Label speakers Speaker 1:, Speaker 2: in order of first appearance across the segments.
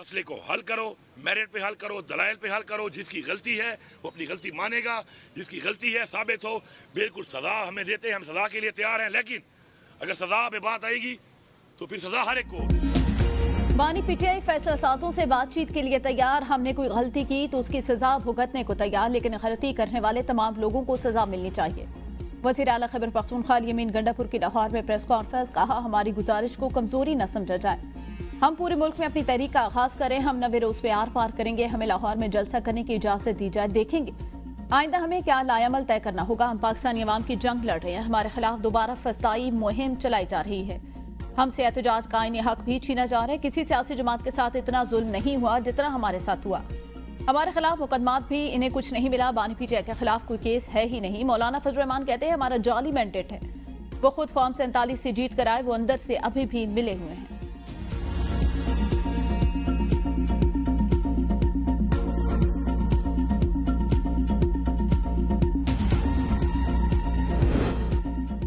Speaker 1: मसले को हल करो, मेरिट पे हल करो, दलाइल पे हल करो। जिसकी गलती है वो अपनी गलती मानेगा, जिसकी गलती है साबित हो, बिल्कुल सजा हमें देते हैं, हम सजा के लिए तैयार हैं। लेकिन अगर सजा पे बात आएगी तो फिर सजा हर एक को।
Speaker 2: बानी पीटीआई फैसला साजों से बातचीत के लिए तैयार। हमने कोई गलती की तो उसकी सजा भुगतने को तैयार, लेकिन गलती करने वाले तमाम लोगों को सजा मिलनी चाहिए। वज़ीर आला खैबर पख्तूनख्वा अल-यमीन गंडापुर की लाहौर में प्रेस कॉन्फ्रेंस। कहा, हमारी गुजारिश को कमजोरी न समझा जाए। हम पूरे मुल्क में अपनी तहरीक का आगाज करें, हम न विरोध पे आर पार करेंगे। हमें लाहौर में जलसा करने की इजाजत दी जाए, देखेंगे आइंदा हमें क्या लायामल तय करना होगा। हम पाकिस्तानी अवाम की जंग लड़ रहे हैं, हमारे खिलाफ दोबारा फस्ताई मुहिम चलाई जा रही है। हमसे एहतजाज का आईनी हक भी छीना जा रहा है। किसी सियासी जमात के साथ इतना जुल्म नहीं हुआ जितना हमारे साथ हुआ। हमारे खिलाफ मुकदमात भी, इन्हें कुछ नहीं मिला। बानी पीटीआई के खिलाफ कोई केस है ही नहीं। मौलाना फजल रहमान कहते हैं, हमारा जाली मैंडेट है। वो खुद फॉर्म 47 से जीत कर आए, वो अंदर से अभी भी मिले हुए हैं।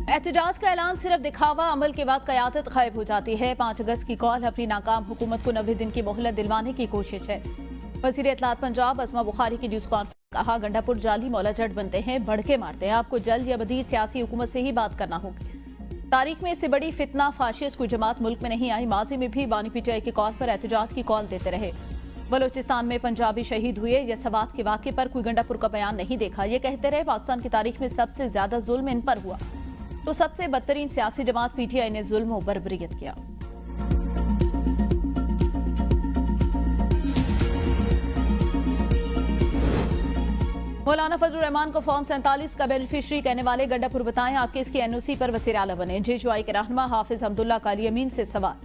Speaker 2: एहतजाज का ऐलान सिर्फ दिखावा, अमल के बाद क़यादत गायब हो जाती है। 5 अगस्त की कॉल अपनी नाकाम हुकूमत को 90 दिन की मोहलत दिलवाने की कोशिश है। वज़ीर इत्तलात पंजाब अस्मा बुखारी की न्यूज़ कॉन्फ्रेंस। कहा, गंडापुर जाली मौला जट बनते हैं, भड़के मारते हैं। आपको जल्द या बदीर सियासी हुकूमत से ही बात करना होगी। तारीख में इससे बड़ी फितना फाशिस्ट कोई जमात मुल्क में नहीं आई। माजी में भी बानी पीटीआई की कॉल पर एहतजाज की कॉल देते रहे। बलोचिस्तान में पंजाबी शहीद हुए, यह सवात के वाक़े पर कोई गंडापुर का बयान नहीं देखा। ये कहते रहे, पाकिस्तान की तारीख में सबसे ज्यादा जुल्म इन पर हुआ, तो सबसे बदतरीन सियासी जमात पीटीआई ने जुल्म और बर्बरियत किया। मौलाना फजल रहमान को फॉर्म 47 का बेनिफिशरी कहने वाले गंडापुर बताएं, आप किसकी एनओसी पर वज़ीर आला बने। जेजुआई के रहनुमा हाफिज अब्दुल्ला का अल-यमीन से सवाल।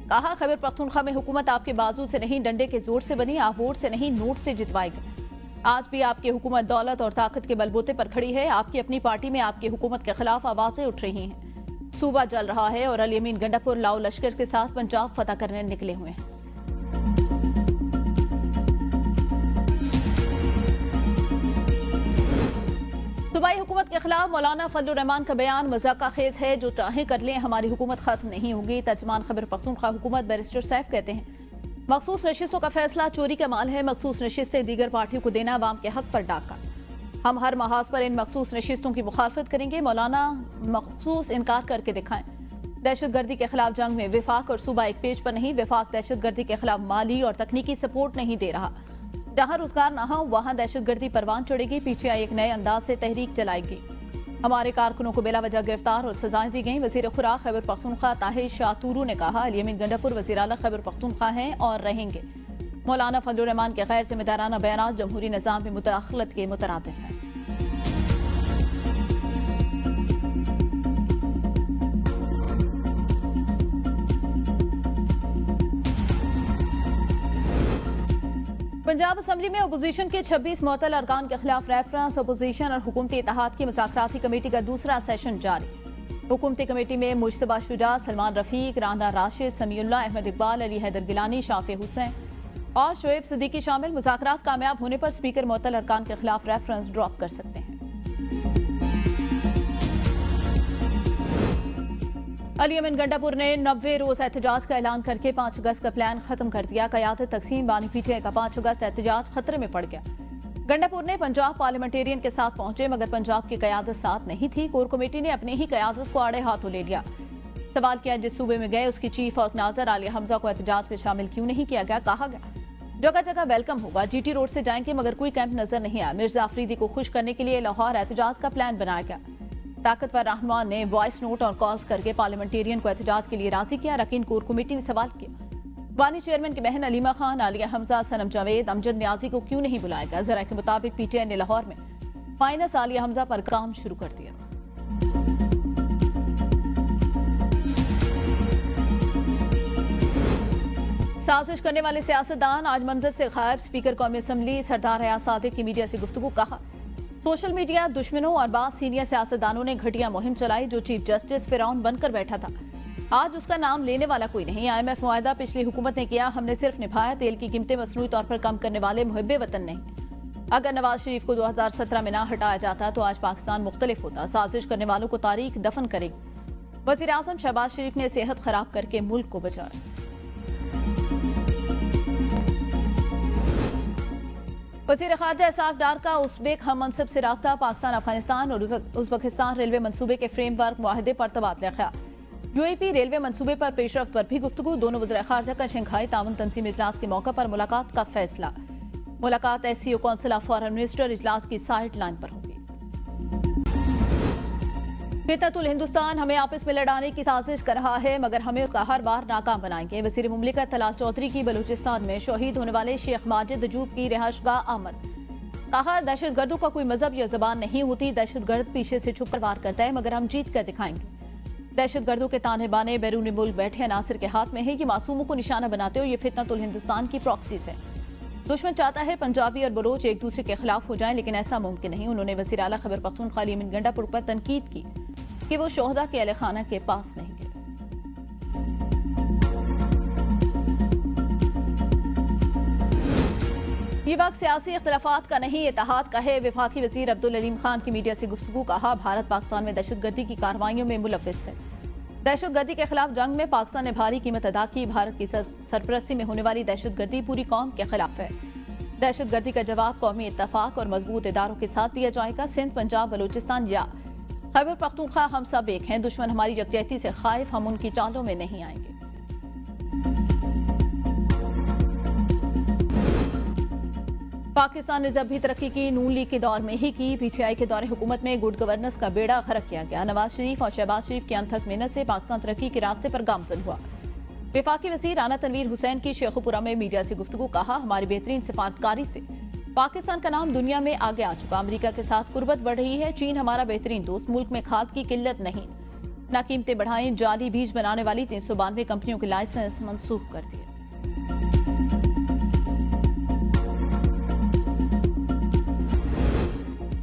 Speaker 2: कहा, खैबर पख्तूनख्वा में हुकूमत आपके बाजू से नहीं, डंडे के जोर से बनी। आप वोट से नहीं, नोट से जितवाएंगे। आज भी आपकी हुकूमत दौलत और ताकत के बलबूते पर खड़ी है। आपकी अपनी पार्टी में आपकी हुकूमत के खिलाफ आवाजें उठ रही हैं। सूबा जल रहा है और अल-यमीन गंडापुर लाओ लश्कर के साथ पंजाब फतह करने निकले हुए हैं। सूबाई हुकूमत के खिलाफ मौलाना फजल रहमान का बयान मजाका खेज है। जो चाहे कर लें, हमारी हुकूमत खत्म नहीं होगी। तर्जमान खैबर पख्तूनख्वा हुकूमत बैरिस्टर सैफ कहते हैं, मखसूस नशिस्तों का फैसला चोरी का माल है। मखसूस नशिस्तें दीगर पार्टियों को देना अवाम के हक पर डाका। हम हर महाज पर इन मखसूस नशिस्तों की मुखालफत करेंगे। मौलाना मखसूस इनकार करके दिखाएं। दहशतगर्दी के खिलाफ जंग में विफाक और सूबा एक पेज पर नहीं। विफाक दहशतगर्दी के खिलाफ माली और तकनीकी सपोर्ट नहीं दे रहा। जहां रोजगार न हो वहां दहशतगर्दी परवान चढ़ेगी। पीटीआई एक नए अंदाज से तहरीक चलाएगी। हमारे कारकुनों को बेला वजह गिरफ्तार और सजाएं दी गई। वजीर खुराक खैबर पख्तूनख्वा ताहिर शातूरू ने कहा, अल-यमीन गंडापुर वज़ीर आला खैबर पख्तूनख्वा हैं और रहेंगे। मौलाना फजल रहमान के गैर जिम्मेदाराना बयान जमहूरी निज़ाम में मुदाखलत के मुतरादिफ हैं। पंजाब असम्बली में अपोजिशन के 26 मुअत्तल अरकान के खिलाफ रेफरेंस। अपोजिशन और हुकूमती इत्तेहाद की मुज़ाकराती कमेटी का दूसरा सेशन जारी। हुकूमती कमेटी में मुश्तबा शुजा, सलमान रफीक, राना राशिद, समीउल्लाह, अहमद इकबाल, अली हैदर गिलानी, शाफी हुसैन और शोएब सिद्दीकी शामिल। मुज़ाकरात कामयाब होने पर स्पीकर मुअत्तल अरकान के खिलाफ रेफरेंस ड्रॉप कर सकते हैं। अल-यमीन गंडापुर ने 90 रोज एहतजाज का ऐलान करके 5 अगस्त का प्लान खत्म कर दिया। क़यादत तकसीम बानी पीटीआई का 5 अगस्त एहतजाज खतरे में पड़ गया। गंडापुर ने पंजाब पार्लियामेंटेरियन के साथ पहुंचे, मगर पंजाब की क़यादत साथ नहीं थी। कोर कमेटी ने अपनी ही क़यादत को आड़े हाथों ले लिया। सवाल किया, जिस सूबे में गए उसकी चीफ ऑर्गेनाइजर आलिया हमजा को एहतजाज में शामिल क्यों नहीं किया गया। कहा गया, जगह जगह वेलकम होगा, जीटी रोड से जाएंगे, मगर कोई कैंप नजर नहीं आया। मिर्जा अफरीदी को खुश करने के लिए लाहौर एहतजाज का प्लान बनाया गया। ताकतवर रहनुमा ने वॉइस नोट और कॉल्स करके पार्लियामेंटेरियन को एहतजाज के लिए राजी किया। रकीन कोर कमेटी ने सवाल किया, बानी चेयरमैन की बहन अलीमा खान, आलिया हमजा, सनम जावेद, अमजद न्याजी को क्यों नहीं बुलाया गया। जरा के मुताबिक पीटीआई ने लाहौर में माइनस आलिया हमजा पर काम शुरू कर दिया। साजिश करने वाले सियासतदान आज मंजर से गायब। स्पीकर कौमी असम्बली सरदार हयात सादिक की मीडिया से गुफ्तगू। कहा, सोशल मीडिया दुश्मनों और बाद सीनियर सियासतदानों ने घटिया मुहिम चलाई। जो चीफ जस्टिस फिरौन बनकर बैठा था, आज उसका नाम लेने वाला कोई नहीं। IMF मुआहदा पिछली हुकूमत ने किया, हमने सिर्फ निभाया। तेल की कीमतें मसनूई तौर पर कम करने वाले मुहिब्बे वतन नहीं। अगर नवाज शरीफ को 2017 में ना हटाया जाता तो आज पाकिस्तान मुख्तलिफ होता। साजिश करने वालों को तारीख दफन करेगी। वज़ीर आज़म शहबाज शरीफ ने सेहत खराब करके मुल्क को बचाया। वज़ीर ख़ारजा इसाक डार का उज़्बेक हम मनसब से रब्ता, पाकिस्तान अफगानिस्तान और उज़्बेकिस्तान रेलवे मनसूबे के फ्रेमवर्क मुआहदे पर तबादला ख्याल। यूएपी रेलवे मनसूबे पर पेशरफ्त पर भी गुफ्तगू। दोनों वज़ीर ख़ारजा का शंघाई ताउन तंजीम इजलास के मौके पर मुलाकात का फैसला। मुलाकात SCO council of foreign minister इजलास की साइड लाइन पर होगी। फितनतुल हिंदुस्तान हमें आपस में लड़ाने की साजिश कर रहा है, मगर हमें उसका हर बार नाकाम बनाएंगे। वज़ीर मुमलिकत तलाल चौधरी की बलूचिस्तान में शहीद होने वाले शेख माजिद अजूब की रिहाइशगाह आमद। कहा, दहशतगर्दों का कोई मजहब या जबान नहीं होती। दहशतगर्द पीछे से छुपकर वार करता है, मगर हम जीत कर दिखाएंगे। दहशतगर्दों के ताने बाने बैरूनी मुल्क बैठे अनासिर के हाथ में है। ये मासूमों को निशाना बनाते हो। ये फितनतुल हिंदुस्तान की प्रॉक्सीज है। दुश्मन चाहता है पंजाबी और बलोच एक दूसरे के खिलाफ हो जाएं, लेकिन ऐसा मुमकिन नहीं। उन्होंने वज़ीर आला खैबर पख्तूनख्वा यमीन गंडापुर पर तनकीद की कि वो शोहदा के अहले खाना के पास नहीं गए। ये वक्त सियासी इख्तलाफात का नहीं, इत्तेहाद का है। वफाकी वज़ीर अब्दुल अलीम खान की मीडिया से गुफ्तगू। कहा, भारत पाकिस्तान में दहशतगर्दी की कार्रवाइयों में मुलव्विस है। दहशतगर्दी के खिलाफ जंग में पाकिस्तान ने भारी कीमत अदा की। भारत की सरपरस्ती में होने वाली दहशतगर्दी पूरी कौम के खिलाफ है। दहशतगर्दी का जवाब कौमी इत्तफाक और मजबूत इदारों के साथ दिया जाएगा। सिंध, पंजाब, बलूचिस्तान या खैबर पख्तूनख्वा हम सब एक हैं। दुश्मन हमारी यकजहती से खाइफ, हम उनकी चालों में नहीं आएंगे। पाकिस्तान ने जब भी तरक्की की नून लीग के दौर में ही की। PTI के दौरे हुकूमत में गुड गवर्नेंस का बेड़ा गर्क किया गया। नवाज शरीफ और शहबाज शरीफ की अनथक मेहनत से पाकिस्तान तरक्की के रास्ते पर गामजन हुआ। वफाकी वज़ीर राना तनवीर हुसैन की शेखुपुरा में मीडिया से गुफ्तगू। कहा, हमारी बेहतरीन सिफारतकारी से पाकिस्तान का नाम दुनिया में आगे आ चुका। अमेरिका के साथ कुर्बत बढ़ रही है। चीन हमारा बेहतरीन दोस्त। मुल्क में खाद की किल्लत नहीं। ना कीमतें बढ़ाएं। जाली बीज बनाने वाली 392 कंपनियों के लाइसेंस मनसूख कर दिए।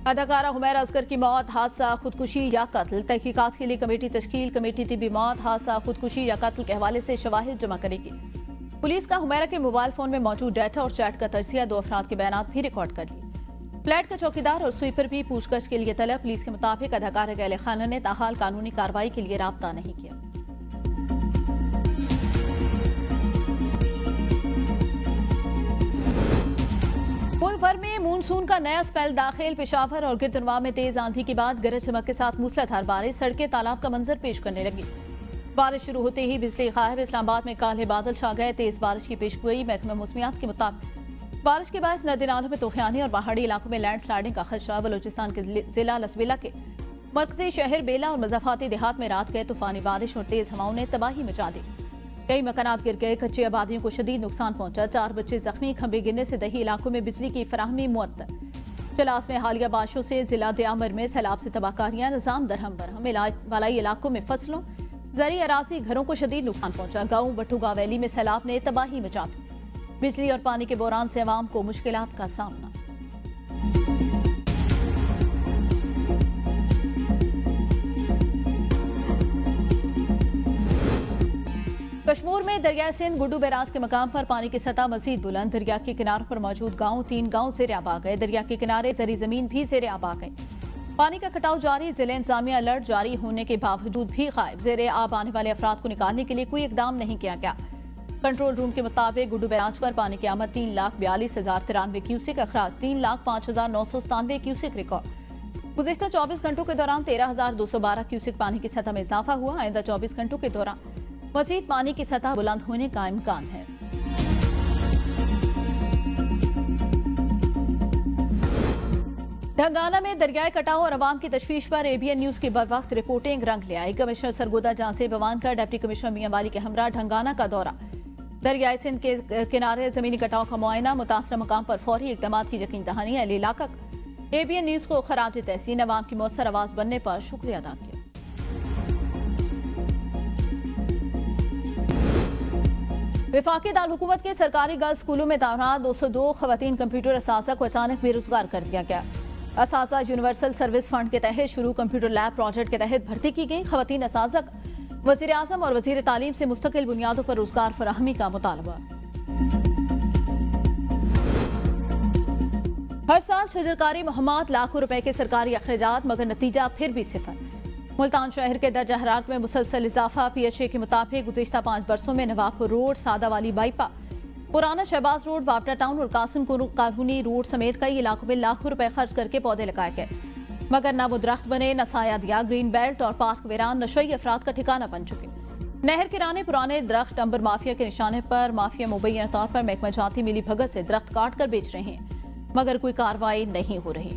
Speaker 2: अदाकारा हुमैरा असगर की मौत हादसा, खुदकुशी या कत्ल। तहकीकात के लिए कमेटी तश्कील। कमेटी तिबी मौत, हादसा, खुदकुशी या कत्ल के हवाले से शवाहिद जमा करेगी। पुलिस का हुमैरा के मोबाइल फोन में मौजूद डाटा और चैट का तजिया, 2 अफराद के बयान भी रिकॉर्ड कर लिए। फ्लैट का चौकीदार और स्वीपर भी पूछताछ के लिए तलब। पुलिस के मुताबिक अदाकारा के अहले खाना ने ताहाल कानूनी कार्रवाई के लिए राब्ता नहीं किया। मुल्क भर में मानसून का नया स्पेल दाखिल। पेशावर और गिरदनवा में तेज आंधी के बाद गरज चमक के साथ मूसलाधार बारिश। सड़कें तालाब का मंजर पेश करने लगी। बारिश शुरू होते ही बिजली गायब। इस्लामाबाद में काले बादल छा गए। तेज बारिश की पेशगोई। महकमा मौसमियात के मुताबिक बारिश के बाद नदी नालों में तूफानी और पहाड़ी इलाकों में लैंडस्लाइडिंग का खदशा। बलूचिस्तान के जिला लसबेला के मरकजी शहर बेला और मजाफाती देहात में रात गए तूफानी बारिश और तेज हवाओं ने तबाही मचा दी। कई मकानात गिर गए। कच्ची आबादियों को शदीद नुकसान पहुंचा। 4 बच्चे जख्मी। खंबे गिरने से दही इलाकों में बिजली की फराहमी मुअत्तल। चलास में हालिया बारिशों से जिला दयामर में सैलाब से तबाहकारियां। निजाम दरहम बरहम। वालाई इलाकों में फसलों, जरी अराजी, घरों को शदीद नुकसान पहुंचा। गांव बटुगा वैली में सैलाब ने तबाही मचा दी। बिजली और पानी के बहरान से अवाम को मुश्किलात का सामना। कश्मीर में दरियाए सिंध गुड्डू बैराज के मकाम पर पानी की सतह मजीद बुलंद। दरिया के किनारों पर मौजूद गांव 3 गांव ज़ेर आब आ गए। दरिया के किनारे जरी जमीन भी ज़ेर आब आ गई। पानी का कटाव जारी। जिले इंतजामिया अलर्ट जारी होने के बावजूद भी गायब। ज़ेर आब आने वाले अफराद को निकालने के लिए कोई इकदाम नहीं किया गया। कंट्रोल रूम के मुताबिक गुड्डू बैराज पर पानी की आमद 3,42,093 क्यूसेक, अखराज 3,05,997 क्यूसेक रिकॉर्ड। गुज़िश्ता 24 घंटों के दौरान 13,212 क्यूसेक पानी की सतह में इजाफा हुआ। आइंदा 24 घंटों के दौरान मजीद पानी की सतह बुलंद होने का इम्कान है। ढंगाना में दरियाई कटाव और अवाम की तशवीश पर ABN न्यूज की बर वक्त रिपोर्टिंग रंग ले आई। कमिश्नर सरगोदा जांसे बवान का डिप्टी कमिश्नर मियां वाली के हमरा ढंगाना का दौरा। दरियाई सिंध के किनारे जमीनी कटाव का मुआयना। मुतासरा मकाम पर फौरी इकदाम की यकीन दहानी। अहले इलाका ABN न्यूज को खराज तहसीन अवाम की मौसर आवाज बनने पर शुक्रिया अदा किया। वफाकी दारुल हुकूमत के सरकारी गर्ल्स स्कूलों में तैनात 202 खवातीन कंप्यूटर असासा को अचानक बेरोजगार कर दिया गया। असासा यूनिवर्सल सर्विस फंड के तहत शुरू कंप्यूटर लैब प्रोजेक्ट के तहत भर्ती की गई खवातीन असासा वज़ीर आज़म और वज़ीर तालीम से मुस्तकिल बुनियादों पर रोजगार फराहमी का मुतालबा। हर साल शजरकारी मुहम्मद लाखों रुपए के सरकारी अखराजात, मगर नतीजा फिर भी सिफर। मुल्तान शहर के दर्जा हरारत में मुसलसल इजाफा। PHA के मुताबिक गुज़िश्ता 5 बरसों में नवाबपुर रोड, सादा वाली बाईपा, पुराना शहबाज रोड, वापटा टाउन और कासिम कानूनी रोड समेत कई इलाकों में लाखों रुपए खर्च करके पौधे लगाए गए, मगर न वो दरख्त बने, न साया दिया। ग्रीन बेल्ट और पार्क वीरान नशई अफराद का ठिकाना बन चुके। नहर किराने पुराने दरख्त अंबर माफिया के निशाने पर माफिया मुबैना तौर पर महकमा जाती मिली भगत से दरख्त काट कर बेच रहे हैं, मगर कोई कार्रवाई नहीं हो रही।